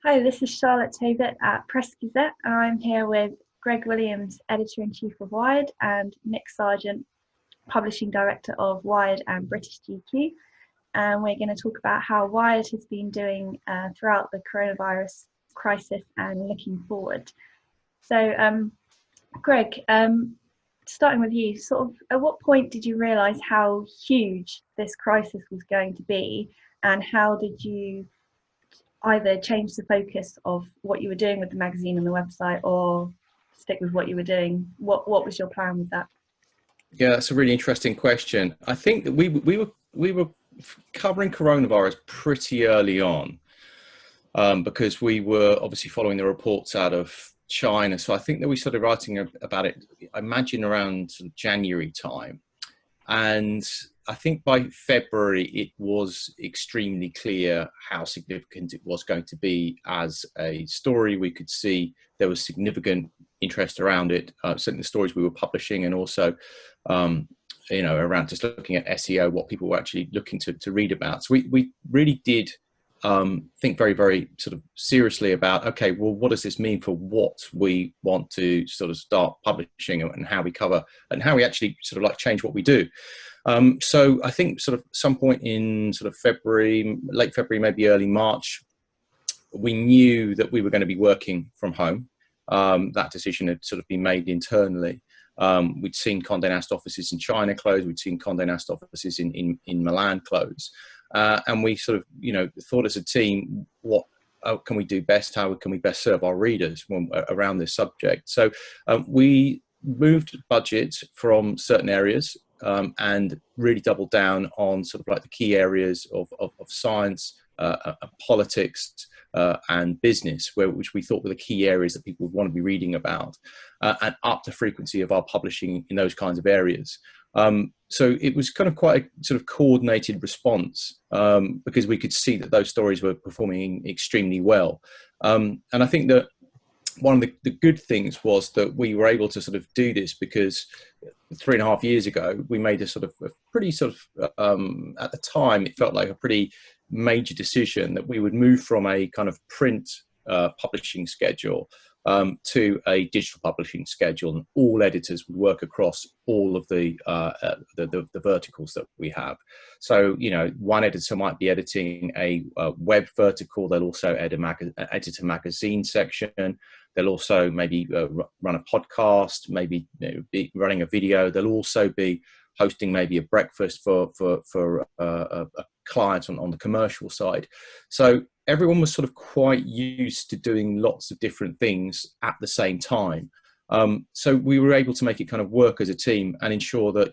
Hi, this is Charlotte Tobitt at Press Gazette, and I'm here with Greg Williams, Editor-in-Chief of Wired, and Nick Sargent, Publishing Director of Wired and British GQ. And we're going to talk about how Wired has been doing throughout the coronavirus crisis and looking forward. So, Greg, starting with you, sort of at what point did you realise how huge this crisis was going to be, and how did you either change the focus of what you were doing with the magazine and the website, or stick with what you were doing? What was your plan with that? Yeah, that's a really interesting question. I think that we were covering coronavirus pretty early on, because we were obviously following the reports out of China. So I think that we started writing about it, I imagine, around sort of January time. And I think by February, it was extremely clear how significant it was going to be as a story. We could see there was significant interest around it, certainly the stories we were publishing, and also, around just looking at SEO, what people were actually looking to read about. So we really did think very, very sort of seriously about, okay, well, what does this mean for what we want to sort of start publishing, and how we cover, and how we actually sort of like change what we do. So I think sort of some point in sort of February, late February, maybe early March, we knew that we were going to be working from home. That decision had sort of been made internally. We'd seen Condé Nast offices in China close. We'd seen Condé Nast offices in Milan close. And we sort of, thought as a team, what can we do best? How can we best serve our readers around this subject? So we moved budget from certain areas, and really doubled down on sort of like the key areas of science, politics, and business, which we thought were the key areas that people would want to be reading about, and up the frequency of our publishing in those kinds of areas. So it was kind of quite a sort of coordinated response, because we could see that those stories were performing extremely well. And I think that one of the good things was that we were able to sort of do this because 3.5 years ago, we made a pretty sort of, at the time, it felt like a pretty major decision that we would move from a kind of print publishing schedule to a digital publishing schedule, and all editors would work across all of the verticals that we have. So, one editor might be editing a web vertical. They'll also edit a magazine section. They'll also maybe run a podcast, maybe be running a video. They'll also be hosting maybe a breakfast for a client on the commercial side. So everyone was sort of quite used to doing lots of different things at the same time. So we were able to make it kind of work as a team and ensure that,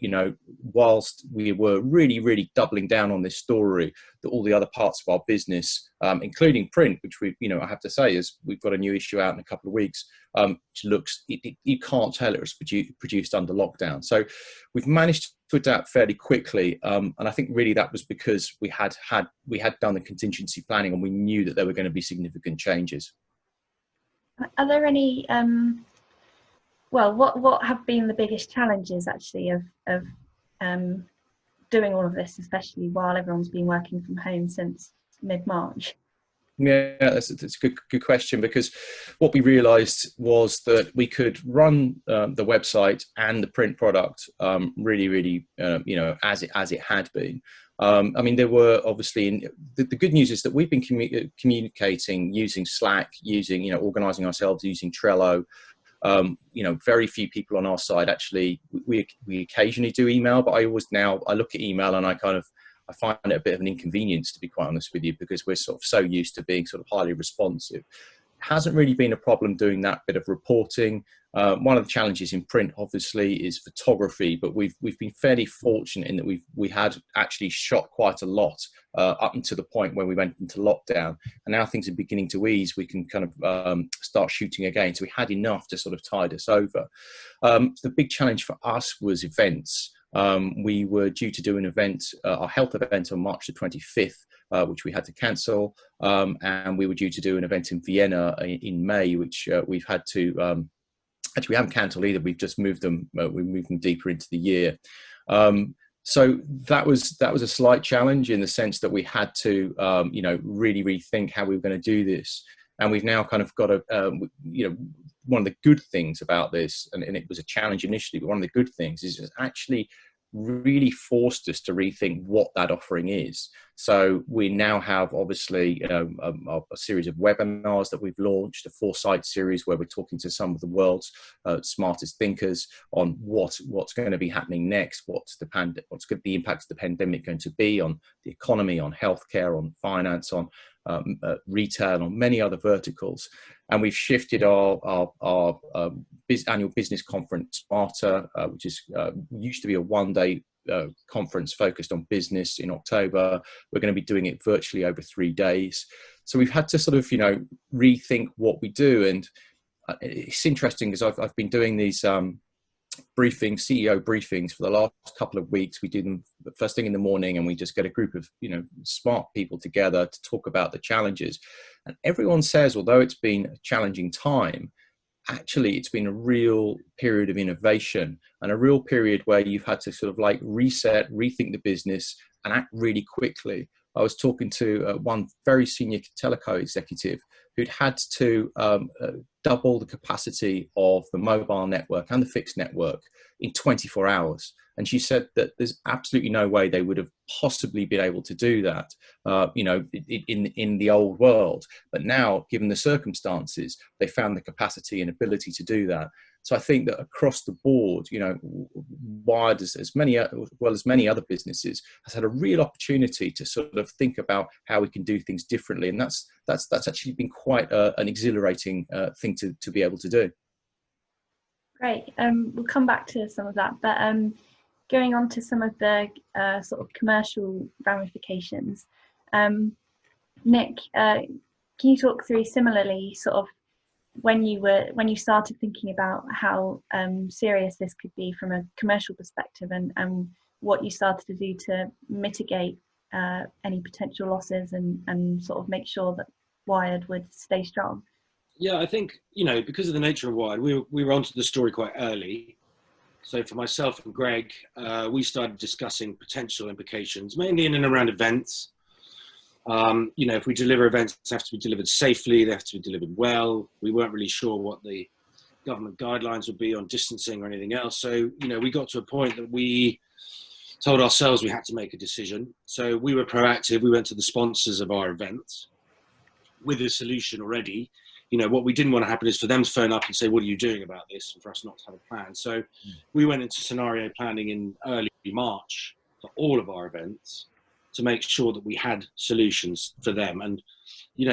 whilst we were really, really doubling down on this story, that all the other parts of our business, including print, which I have to say is we've got a new issue out in a couple of weeks, which looks, you can't tell it was produced under lockdown. So we've managed to adapt fairly quickly. And I think really that was because we had done the contingency planning, and we knew that there were going to be significant changes. Are there any what have been the biggest challenges actually of doing all of this, especially while everyone's been working from home since mid-March? Yeah, that's a good question, because what we realized was that we could run the website and the print product really, really, as it had been. I mean, there were obviously, the good news is that we've been communicating using Slack, using, organizing ourselves using Trello. Very few people on our side actually, we occasionally do email, but I look at email and I find it a bit of an inconvenience, to be quite honest with you, because we're sort of so used to being sort of highly responsive. Hasn't really been a problem doing that bit of reporting. One of the challenges in print, obviously, is photography, but we've been fairly fortunate in that we had actually shot quite a lot up until the point where we went into lockdown, and now things are beginning to ease. We can kind of start shooting again, so we had enough to sort of tide us over. The big challenge for us was events. We were due to do an event, our health event, on March the 25th, which we had to cancel. And we were due to do an event in Vienna in May, which we've had to, actually we haven't cancelled either. We've just moved them, we moved them deeper into the year. So that was a slight challenge in the sense that we had to, really rethink how we were going to do this. And we've now kind of got one of the good things about this, and it was a challenge initially, but one of the good things is it's actually really forced us to rethink what that offering is. So we now have obviously a series of webinars that we've launched, a Foresight series where we're talking to some of the world's smartest thinkers on what's going to be happening next, what's the impact of the pandemic going to be on the economy, on healthcare, on finance, on retail, on many other verticals. And we've shifted our annual business conference, Smarter, which used to be a one-day conference focused on business in October. We're going to be doing it virtually over 3 days. So we've had to sort of, rethink what we do. And it's interesting because I've been doing these briefings, CEO briefings for the last couple of weeks. We do them the first thing in the morning, and we just get a group of smart people together to talk about the challenges. And everyone says, although it's been a challenging time, actually it's been a real period of innovation and a real period where you've had to sort of like reset, rethink the business and act really quickly. I was talking to one very senior telco executive who'd had to double the capacity of the mobile network and the fixed network in 24 hours. And she said that there's absolutely no way they would have possibly been able to do that, in the old world. But now, given the circumstances, they found the capacity and ability to do that. So I think that across the board, Wired, as many other businesses, has had a real opportunity to sort of think about how we can do things differently, and that's actually been quite an exhilarating thing to be able to do. Great. We'll come back to some of that, but going on to some of the sort of commercial ramifications. Nick, can you talk through similarly sort of when you started thinking about how serious this could be from a commercial perspective, and what you started to do to mitigate any potential losses and sort of make sure that Wired would stay strong? Yeah, I think, because of the nature of Wired, we were onto the story quite early. So for myself and Greg, we started discussing potential implications, mainly in and around events. If we deliver events, they have to be delivered safely, they have to be delivered well. We weren't really sure what the government guidelines would be on distancing or anything else. So, we got to a point that we told ourselves we had to make a decision. So we were proactive. We went to the sponsors of our events with a solution already. What we didn't want to happen is for them to phone up and say, what are you doing about this? And for us not to have a plan. So we went into scenario planning in early March for all of our events to make sure that we had solutions for them. And,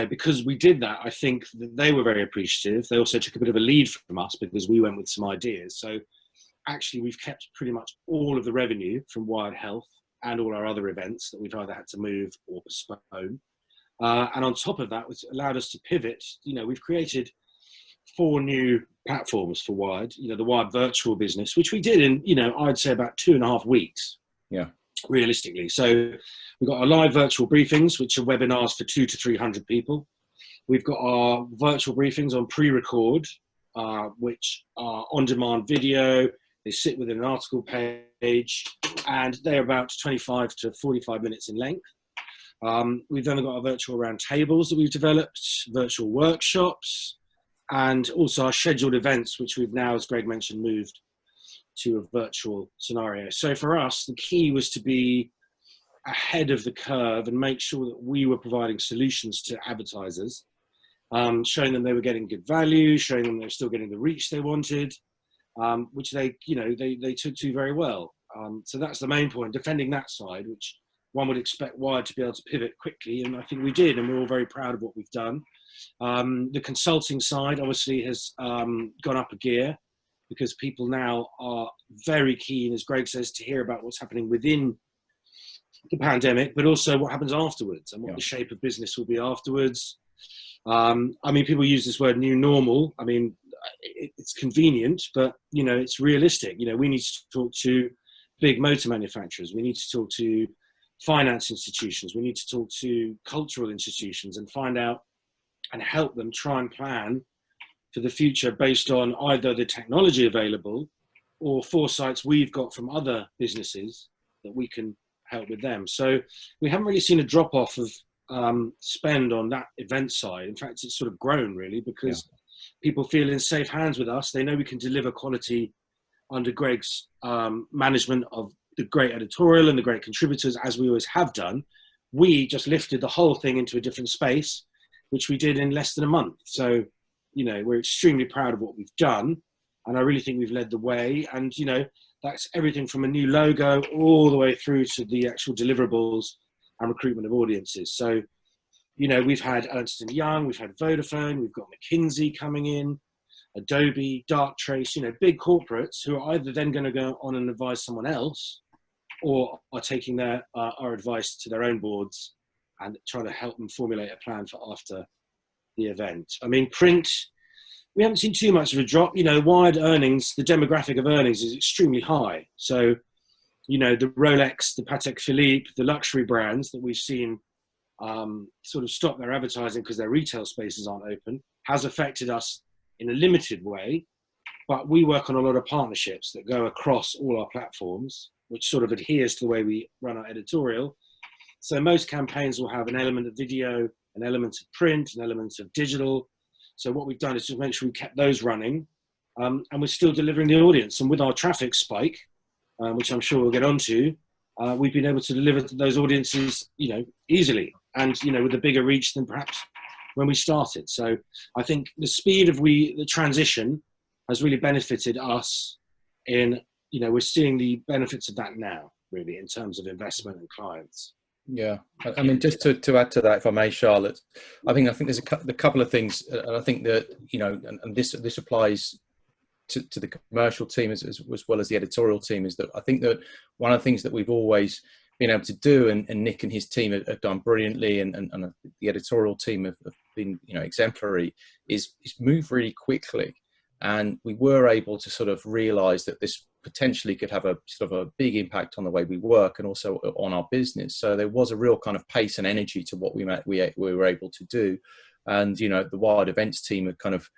because we did that, I think that they were very appreciative. They also took a bit of a lead from us because we went with some ideas. So actually we've kept pretty much all of the revenue from Wired Health and all our other events that we've either had to move or postpone. And on top of that, it's allowed us to pivot. We've created 4 new platforms for Wired, the Wired virtual business, which we did in, I'd say about 2.5 weeks. Yeah. Realistically. So we've got our live virtual briefings, which are webinars for 200 to 300 people. We've got our virtual briefings on pre-record, which are on-demand video. They sit within an article page, and they're about 25 to 45 minutes in length. We've then got our virtual round tables that we've developed, virtual workshops, and also our scheduled events, which we've now, as Greg mentioned, moved to a virtual scenario. So for us, the key was to be ahead of the curve and make sure that we were providing solutions to advertisers, showing them they were getting good value, showing them they were still getting the reach they wanted, which they took to very well. So that's the main point, defending that side, which one would expect Wired to be able to pivot quickly, and I think we did, and we're all very proud of what we've done. The consulting side obviously has gone up a gear, because people now are very keen, as Greg says, to hear about what's happening within the pandemic, but also what happens afterwards and what the shape of business will be afterwards. People use this word new normal. It's convenient, but, it's realistic. We need to talk to big motor manufacturers. We need to talk to finance institutions. We need to talk to cultural institutions and find out and help them try and plan for the future based on either the technology available or foresights we've got from other businesses that we can help with them. So we haven't really seen a drop off of spend on that event side. In fact, it's sort of grown really because people feel in safe hands with us. They know we can deliver quality under Greg's management of the great editorial and the great contributors, as we always have done. We just lifted the whole thing into a different space, which we did in less than a month. So, you know, we're extremely proud of what we've done. And I really think we've led the way. And, you know, that's everything from a new logo all the way through to the actual deliverables and recruitment of audiences. So, you know, we've had Ernst & Young, we've had Vodafone, we've got McKinsey coming in, Adobe, Darktrace, you know, big corporates who are either then going to go on and advise someone else or are taking their our advice to their own boards and trying to help them formulate a plan for after the event. I mean, print, we haven't seen too much of a drop. You know, Wired earnings, the demographic of earnings is extremely high. So, you know, the Rolex, the Patek Philippe, the luxury brands that we've seen sort of stop their advertising because their retail spaces aren't open has affected us in a limited way. But we work on a lot of partnerships that go across all our platforms, which sort of adheres to the way we run our editorial. So most campaigns will have an element of video, an element of print, an element of digital. So what we've done is just make sure we kept those running, and we're still delivering the audience. And with our traffic spike, which I'm sure we'll get onto, we've been able to deliver to those audiences, you know, easily, and you know, with a bigger reach than perhaps when we started. So I think the speed of the transition has really benefited us. In, you know, we're seeing the benefits of that now, really, in terms of investment and clients. Yeah, I mean, just to add to that, if I may, Charlotte, I think there's a couple of things, and I think that, you know, and this applies to the commercial team as well as the editorial team, is that I think that one of the things that we've always been able to do, and Nick and his team have done brilliantly, and the editorial team have been, you know, exemplary, is move really quickly. And we were able to sort of realize that this potentially could have a sort of a big impact on the way we work and also on our business. So there was a real kind of pace and energy to what we were able to do. And, you know, the Wired events team are kind of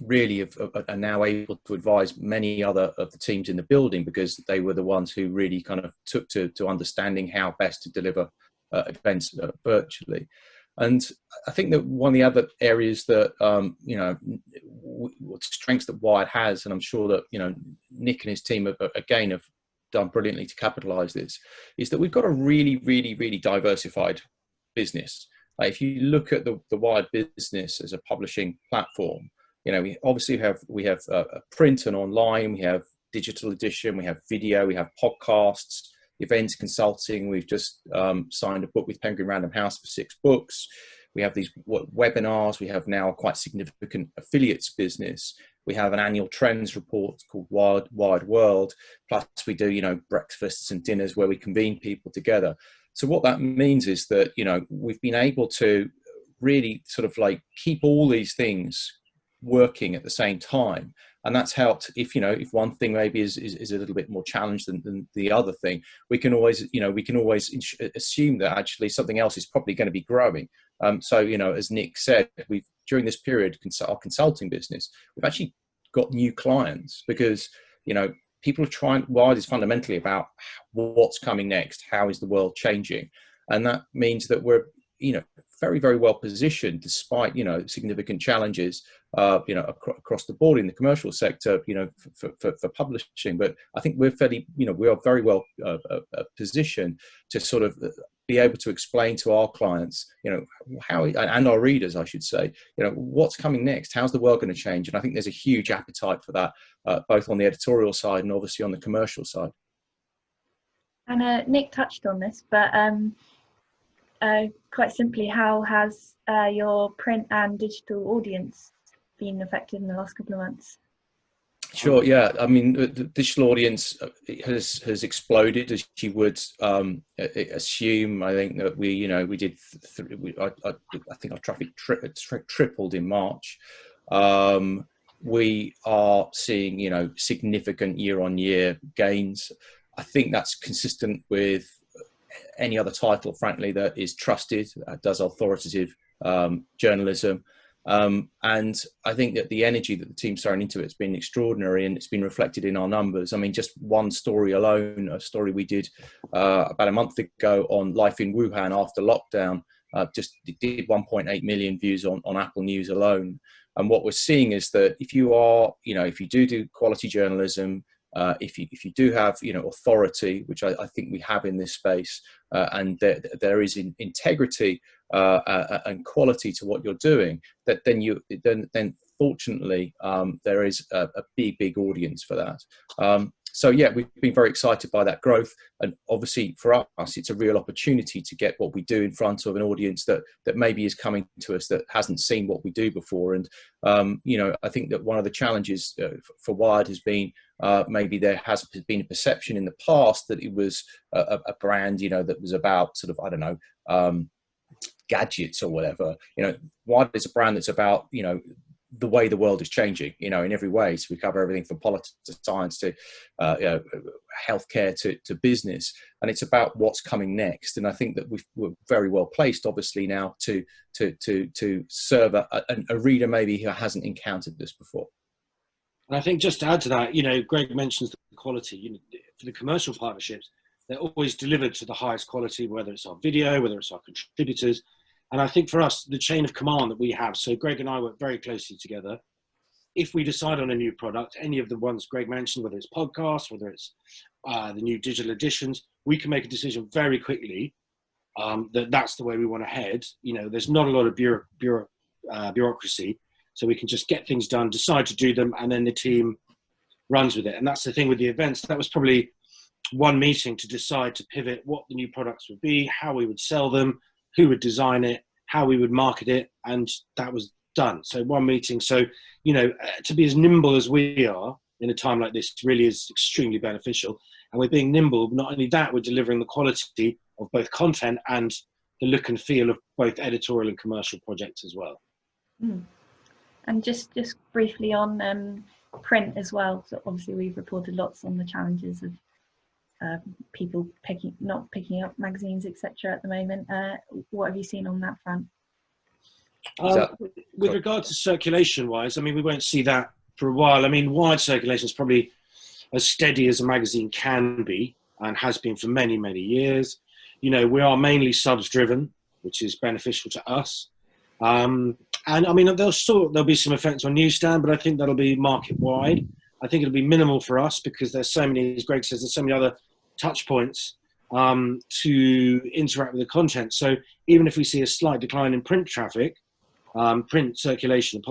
really are now able to advise many other of the teams in the building, because they were the ones who really kind of took to understanding how best to deliver events virtually. And I think that one of the other areas that, you know, strengths that Wired has, and I'm sure that, you know, Nick and his team have done brilliantly to capitalize this, is that we've got a really, really, really diversified business. Like, if you look at the Wired business as a publishing platform, you know, we obviously have print and online, we have digital edition, we have video, we have podcasts, events, consulting. We've just signed a book with Penguin Random House for 6 books. We have these webinars. We have now a quite significant affiliates business. We have an annual trends report called Wired World. Plus we do, you know, breakfasts and dinners where we convene people together. So what that means is that, you know, we've been able to really sort of like keep all these things working at the same time. And that's helped. If, you know, if one thing maybe is a little bit more challenged than the other thing, we can always assume that actually something else is probably going to be growing. So, you know, as Nick said, we've, during this period, our consulting business, we've actually got new clients, because, you know, people are trying. Wired is fundamentally about what's coming next. How is the world changing? And that means that we're, you know, very, very well positioned despite, you know, significant challenges, you know, across the board in the commercial sector, you know, for publishing. But I think we're fairly, you know, we are very well positioned to sort of be able to explain to our clients, you know, how, and our readers, I should say, you know, what's coming next, how's the world going to change? And I think there's a huge appetite for that, both on the editorial side and obviously on the commercial side. And Nick touched on this, but quite simply, how has your print and digital audience been affected in the last couple of months? Sure. Yeah. I mean, the digital audience has exploded, as you would assume. I think that we did. I think our traffic tripled in March. We are seeing, you know, significant year-on-year gains. I think that's consistent with any other title, frankly, that is trusted, does authoritative journalism. And I think that the energy that the team's thrown into it has been extraordinary, and it's been reflected in our numbers. I mean, just one story alone, a story we did about a month ago on life in Wuhan after lockdown, just did 1.8 million views on Apple News alone. And what we're seeing is that if you are, if you do quality journalism, if you do have, authority, which I think we have in this space, and there is integrity and quality to what you're doing, that then fortunately there is a big audience for that. So yeah, we've been very excited by that growth, and obviously for us, it's a real opportunity to get what we do in front of an audience that maybe is coming to us that hasn't seen what we do before. And I think that one of the challenges for Wired has been maybe there has been a perception in the past that it was a brand, that was about sort of, I don't know, gadgets or whatever. Wired is a brand that's about, the way the world is changing, in every way. So we cover everything from politics to science to healthcare to business, and it's about what's coming next. And I think that we're very well placed, obviously, now to serve a reader maybe who hasn't encountered this before. And I think just to add to that, Greg mentions the quality. For the commercial partnerships, they're always delivered to the highest quality, whether it's our video, whether it's our contributors. And I think for us, the chain of command that we have, so Greg and I work very closely together. If we decide on a new product, any of the ones Greg mentioned, whether it's podcasts, whether it's the new digital editions, we can make a decision very quickly that's the way we want to head. There's not a lot of bureaucracy, so we can just get things done, decide to do them, and then the team runs with it. And that's the thing with the events. That was probably one meeting to decide to pivot what the new products would be, how we would sell them, who would design it, how we would market it, and that was done. So one meeting. So, to be as nimble as we are in a time like this really is extremely beneficial. And we're being nimble. Not only that, we're delivering the quality of both content and the look and feel of both editorial and commercial projects as well. Mm. And just briefly on print as well. So obviously we've reported lots on the challenges of people not picking up magazines, etc. at the moment. What have you seen on that front? With regard to circulation wise, I mean, we won't see that for a while. I mean, wide circulation is probably as steady as a magazine can be and has been for many, many years. We are mainly subs driven, which is beneficial to us. And I mean, there'll be some effects on newsstand, but I think that'll be market wide. I think it'll be minimal for us because there's so many, as Greg says, there's so many other touch points to interact with the content. So even if we see a slight decline in print traffic, print circulation,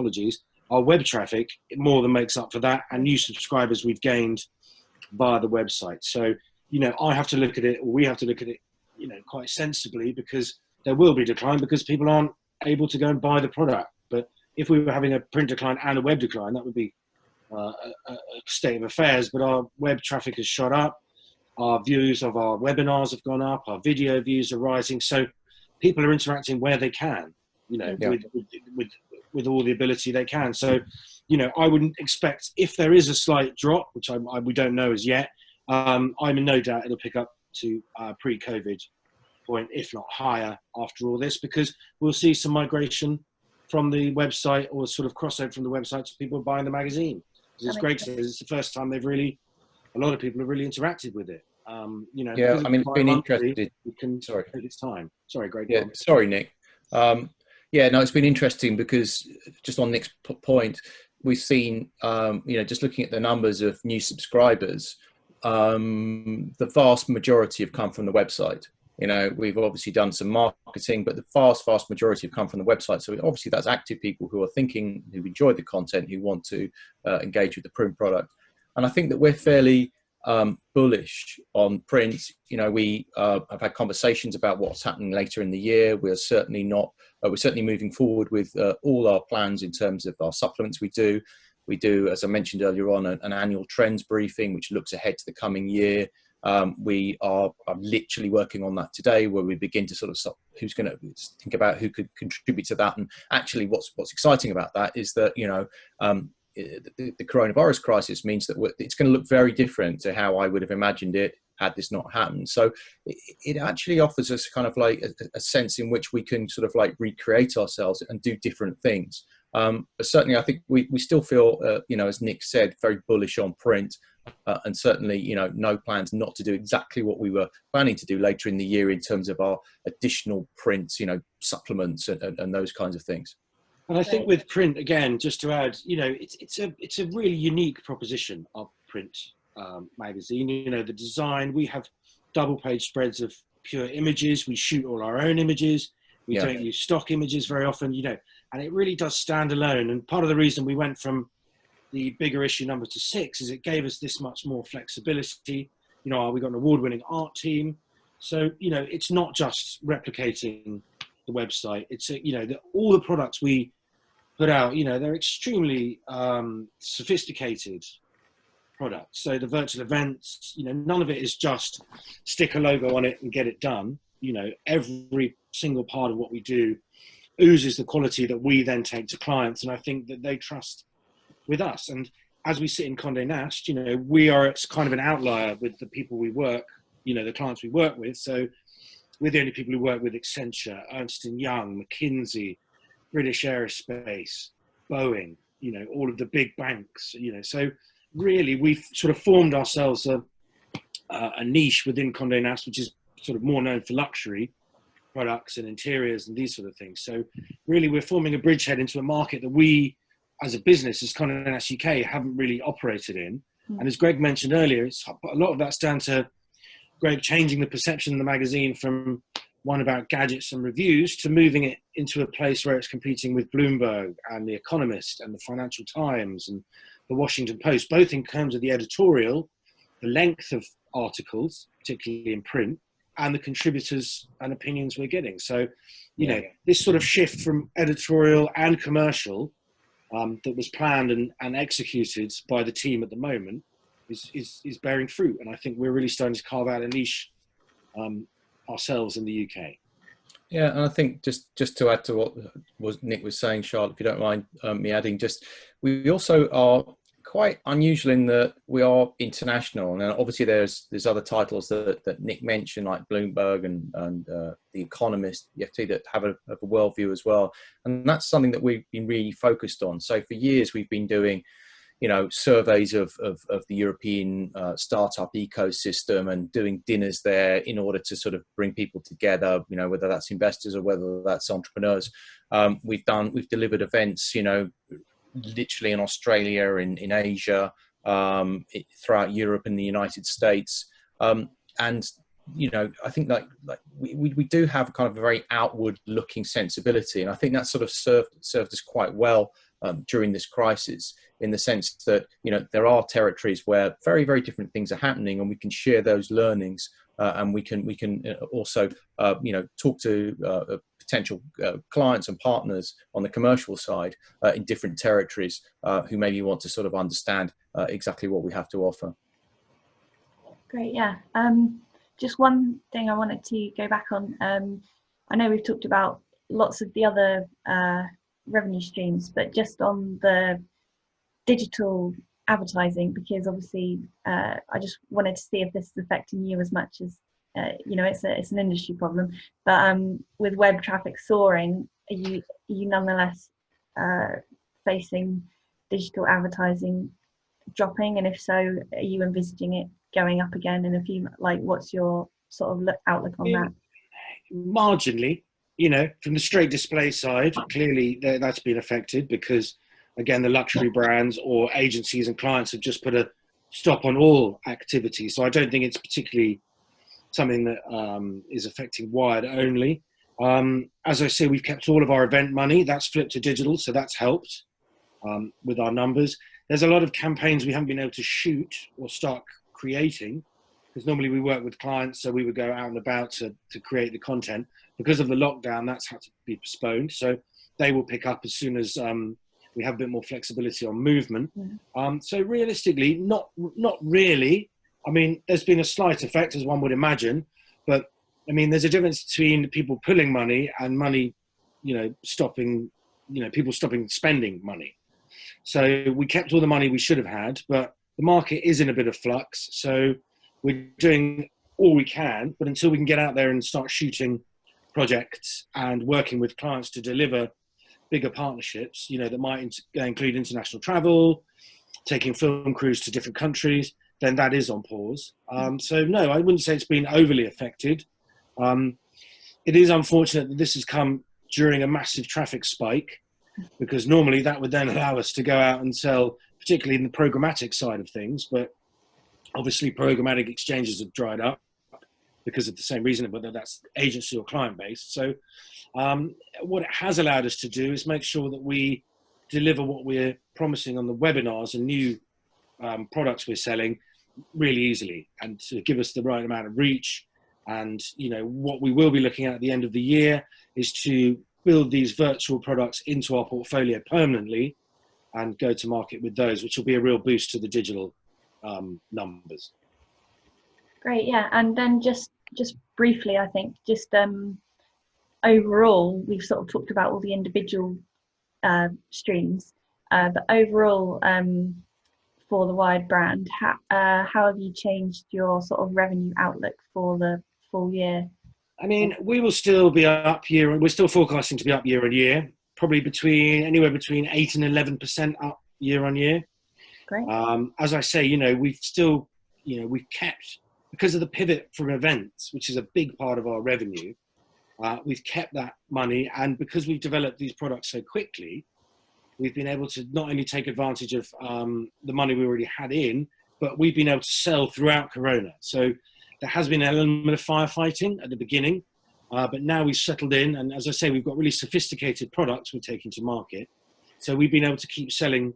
our web traffic more than makes up for that, and new subscribers we've gained via the website. So, I have to look at it, or we have to look at it, quite sensibly, because there will be decline because people aren't able to go and buy the product. But if we were having a print decline and a web decline, that would be a state of affairs. But our web traffic has shot up. Our views of our webinars have gone up. Our video views are rising. So people are interacting where they can, with all the ability they can. So, I wouldn't expect, if there is a slight drop, which we don't know as yet, I'm in no doubt it'll pick up to pre-COVID point, if not higher, after all this, because we'll see some migration from the website, or sort of crossover from the website to people buying the magazine. Because as Greg says, it's the first time a lot of people have really interacted with it. I mean, it's been interesting. Sorry, take its time. Sorry, Greg. Yeah, sorry, Nick. It's been interesting because just on Nick's point, we've seen, just looking at the numbers of new subscribers, the vast majority have come from the website. We've obviously done some marketing, but the vast majority have come from the website. So obviously that's active people who are thinking, who enjoy the content, who want to engage with the print product. And I think that we're fairly bullish on print. We have had conversations about what's happening later in the year. We're certainly moving forward with all our plans in terms of our supplements we do. We do, as I mentioned earlier on, an annual trends briefing, which looks ahead to the coming year. We are literally working on that today, where we begin to sort of who's going to think about who could contribute to that. And actually what's exciting about that is that, the coronavirus crisis means that it's going to look very different to how I would have imagined it had this not happened. So it actually offers us kind of like a sense in which we can sort of like recreate ourselves and do different things. But certainly, I think we still feel, as Nick said, very bullish on print, and certainly, no plans not to do exactly what we were planning to do later in the year in terms of our additional prints, supplements and those kinds of things. And I think with print, again, just to add, it's a really unique proposition, our print magazine. The design, we have double page spreads of pure images. We shoot all our own images. We don't use stock images very often, and it really does stand alone. And part of the reason we went from the bigger issue number to 6 is it gave us this much more flexibility. We got an award-winning art team. So, it's not just replicating the website. It's, all the products we put out, they're extremely sophisticated products. So the virtual events, none of it is just stick a logo on it and get it done. Every single part of what we do oozes the quality that we then take to clients, and I think that they trust with us. And as we sit in Condé Nast, we are kind of an outlier with the people we work, the clients we work with. So we're the only people who work with Accenture, Ernst & Young, McKinsey, British Aerospace, Boeing, all of the big banks, so really we've sort of formed ourselves a niche within Condé Nast, which is sort of more known for luxury products and interiors and these sort of things. So really we're forming a bridgehead into a market that we as a business, as Condé Nast UK, haven't really operated in. And as Greg mentioned earlier, a lot of that's down to Greg changing the perception of the magazine from one about gadgets and reviews to moving it into a place where it's competing with Bloomberg and The Economist and the Financial Times and the Washington Post, both in terms of the editorial, the length of articles, particularly in print, and the contributors and opinions we're getting. So, this sort of shift from editorial and commercial that was planned and executed by the team at the moment is bearing fruit. And I think we're really starting to carve out a niche ourselves in the UK. Yeah, and I think just to add to what Nick was saying, Charlotte, if you don't mind me adding, we also are quite unusual in that we are international, and obviously there's other titles that Nick mentioned, like Bloomberg and The Economist, FT, that have a worldview as well, and that's something that we've been really focused on. So for years we've been doing surveys of the European startup ecosystem and doing dinners there in order to sort of bring people together, whether that's investors or whether that's entrepreneurs. We've delivered events, literally in Australia, in Asia, throughout Europe and the United States. And, I think like we do have kind of a very outward looking sensibility. And I think that sort of served us quite well during this crisis, in the sense that, there are territories where very, very different things are happening, and we can share those learnings, and we can also, talk to potential clients and partners on the commercial side in different territories who maybe want to sort of understand exactly what we have to offer. Great, yeah. Just one thing I wanted to go back on. I know we've talked about lots of the other revenue streams, but just on the digital advertising, because obviously I just wanted to see if this is affecting you as much as it's an industry problem, but with web traffic soaring, are you nonetheless facing digital advertising dropping, and if so, are you envisaging it going up again in a few, what's your sort of outlook on that? Marginally, from the straight display side, clearly that's been affected because, again, the luxury brands or agencies and clients have just put a stop on all activity. So I don't think it's particularly something that is affecting Wired only. As I say, we've kept all of our event money. That's flipped to digital, so that's helped with our numbers. There's a lot of campaigns we haven't been able to shoot or start creating, because normally we work with clients, so we would go out and about to create the content. Because of the lockdown, that's had to be postponed. So they will pick up as soon as we have a bit more flexibility on movement. So realistically, not really. I mean, there's been a slight effect, as one would imagine, but I mean, there's a difference between people pulling money and money, stopping, people stopping spending money. So we kept all the money we should have had, but the market is in a bit of flux. So we're doing all we can, but until we can get out there and start shooting projects and working with clients to deliver bigger partnerships, that might include international travel, taking film crews to different countries, then that is on pause. So no, I wouldn't say it's been overly affected. It is unfortunate that this has come during a massive traffic spike, because normally that would then allow us to go out and sell, particularly in the programmatic side of things. But obviously programmatic exchanges have dried up because of the same reason, whether that's agency or client based. So what it has allowed us to do is make sure that we deliver what we're promising on the webinars and new products we're selling really easily, and to give us the right amount of reach. And what we will be looking at the end of the year is to build these virtual products into our portfolio permanently and go to market with those, which will be a real boost to the digital numbers. Great, yeah. And then just briefly, I think just overall, we've sort of talked about all the individual streams, but overall, for the Wired brand, how have you changed your sort of revenue outlook for the full year? I mean, we will still be up we're still forecasting to be up year on year, probably anywhere between 8 and 11% up year on year. Great. As I say, we've still, we've kept, because of the pivot from events, which is a big part of our revenue, we've kept that money. And because we've developed these products so quickly, we've been able to not only take advantage of the money we already had in, but we've been able to sell throughout Corona. So there has been an element of firefighting at the beginning, but now we've settled in. And as I say, we've got really sophisticated products we're taking to market. So we've been able to keep selling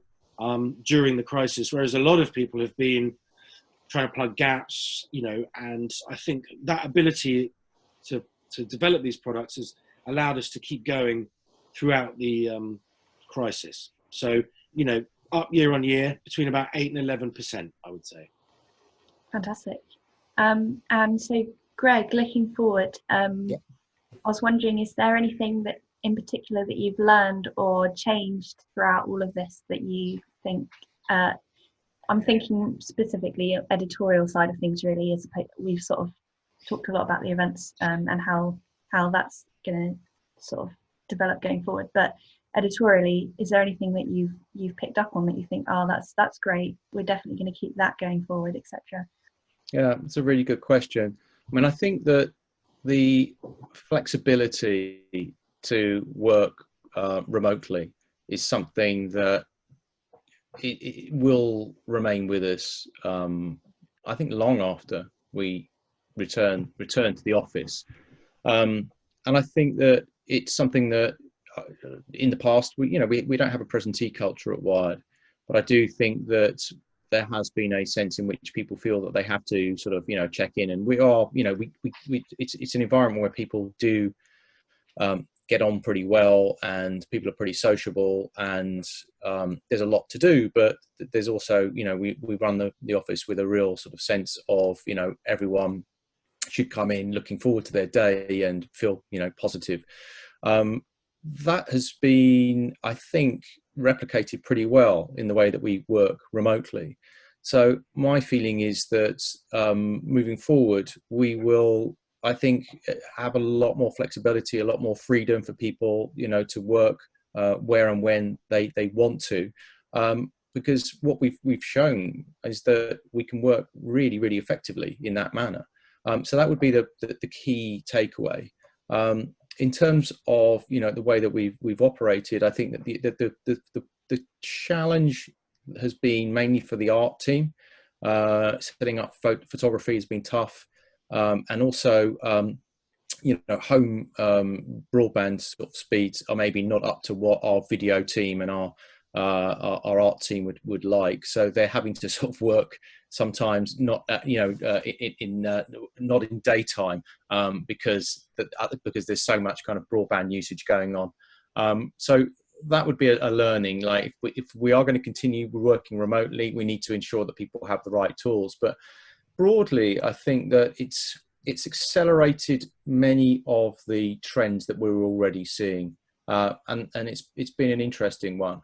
during the crisis, whereas a lot of people have been trying to plug gaps, and I think that ability to develop these products has allowed us to keep going throughout the crisis. So, up year on year between about 8 and 11%, I would say. Fantastic. And so, Greg, looking forward, I was wondering, is there anything that in particular that you've learned or changed throughout all of this that you think, I'm thinking specifically editorial side of things, really, as we've sort of talked a lot about the events and how that's going to sort of develop going forward, but editorially, is there anything that you've picked up on that you think, oh, that's great, we're definitely going to keep that going forward, etc.? Yeah, it's a really good question. I mean, I think that the flexibility to work remotely is something that it will remain with us, I think, long after we return to the office. And I think that it's something that in the past, we don't have a presentee culture at Wired, but I do think that there has been a sense in which people feel that they have to sort of, check in, and we are, it's an environment where people do get on pretty well, and people are pretty sociable, and there's a lot to do, but there's also, we run the office with a real sort of sense of, everyone should come in looking forward to their day and feel, positive. That has been, I think, replicated pretty well in the way that we work remotely. So my feeling is that moving forward, we will, I think, have a lot more flexibility, a lot more freedom for people, to work where and when they want to, because what we've shown is that we can work really, really effectively in that manner. So that would be the key takeaway. In terms of the way that we've operated, I think that the challenge has been mainly for the art team. Setting up photography has been tough, and also home broadband sort of speeds are maybe not up to what our video team and our art team would like. So they're having to sort of work sometimes not not in daytime because there's so much kind of broadband usage going on. So that would be a learning. Like if we are going to continue working remotely, we need to ensure that people have the right tools. But broadly, I think that it's accelerated many of the trends that we were already seeing. And it's been an interesting one.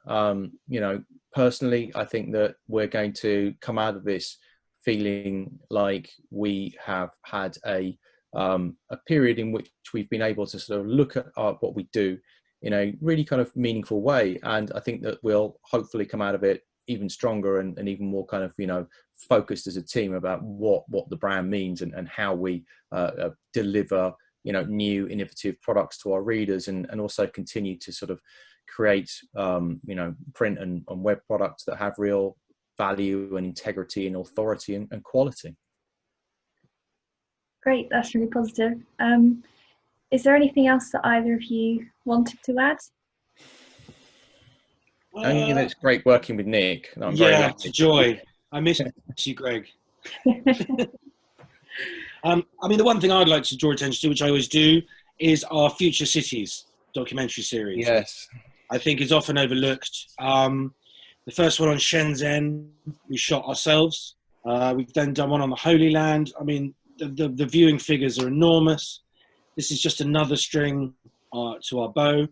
Personally, I think that we're going to come out of this feeling like we have had a period in which we've been able to sort of look at what we do in a really kind of meaningful way. And I think that we'll hopefully come out of it even stronger and even more kind of, focused as a team about what the brand means and how we deliver, new innovative products to our readers, and also continue to sort of create, print and web products that have real value and integrity and authority and quality. Great, that's really positive. Is there anything else that either of you wanted to add? I think it's great working with Nick. I'm very lucky. It's a joy. I miss you, Greg. The one thing I'd like to draw attention to, which I always do, is our Future Cities documentary series. Yes. I think is often overlooked. The first one on Shenzhen, we shot ourselves. We've then done one on the Holy Land. I mean, the viewing figures are enormous. This is just another string to our bow.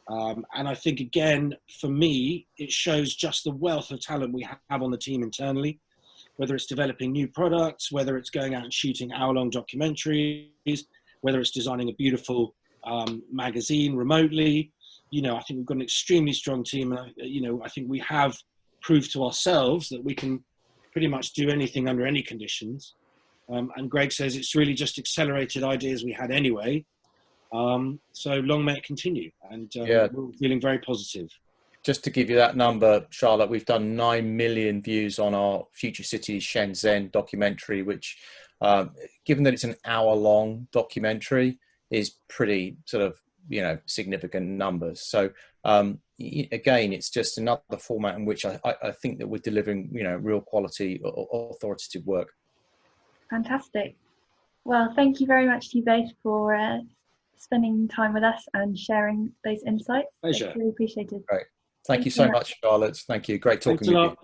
And I think, again, for me, it shows just the wealth of talent we have on the team internally, whether it's developing new products, whether it's going out and shooting hour-long documentaries, whether it's designing a beautiful magazine remotely. I think we've got an extremely strong team. And, I think we have proved to ourselves that we can pretty much do anything under any conditions. And Greg says it's really just accelerated ideas we had anyway. So long may it continue. And we're feeling very positive. Just to give you that number, Charlotte, we've done 9 million views on our Future Cities Shenzhen documentary, which, given that it's an hour-long documentary, is pretty sort of, significant numbers. So again, it's just another format in which I think that we're delivering, real quality or authoritative work. Fantastic. Well, thank you very much to you both for spending time with us and sharing those insights. Pleasure. It's really appreciated. Great. Thank you so much, Charlotte. Thank you. Great talking with you.